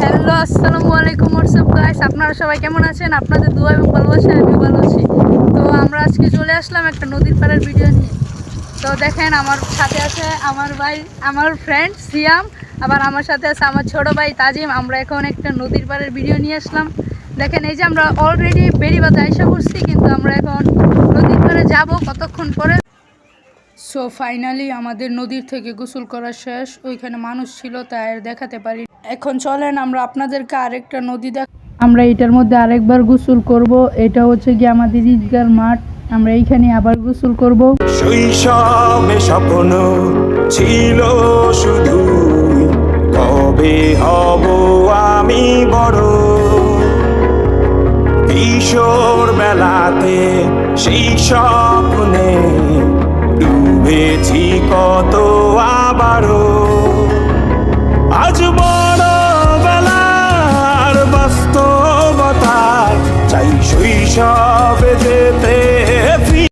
Hello, আসসালামু আলাইকুম। WhatsApp guys, আপনারা সবাই কেমন আছেন? আপনাদের দোয়া এবং ভালোবাসায় আমি ভালো আছি। তো আমরা আজকে চলে আসলাম একটা নদীর পাড়ের ভিডিও নিয়ে। তো দেখেন, আমার সাথে আছে আমার ভাই, আমার ফ্রেন্ড সিয়াম, আবার আমার সাথে আছে আমার ছোট ভাই তাজিম। আমরা এখন একটা নদীর পাড়ের ভিডিও নিয়ে আসলাম। দেখেন, এই যে আমরা অলরেডি বেড়িবাঁধে আইসা করছি, কিন্তু আমরা এখন নদীর পাড়ে যাব কতক্ষণ পরে। সো ফাইনালি আমাদের নদীর থেকে গোসল করা শেষ। ওইখানে মানুষ ছিল, তাই আর দেখাতে পারি। এখন চলেন আমরা আপনাদেরকে আরেকটা নদী আমরা এটার মধ্যে আরেকবার গোসল করব। এটা হচ্ছে গিয়ে আমাদের ঈদগার মাঠ। আমরা এইখানে আবার গোসল করব। শৈশবে স্বপ্ন ছিল শুধু, কবে হব আমি বড়। কিশোর বেলাতে সেই স্বপ্নে ডুবেছি কত আবারও। আজ বড় বেলার বাস্তবতায় চাই শৈশব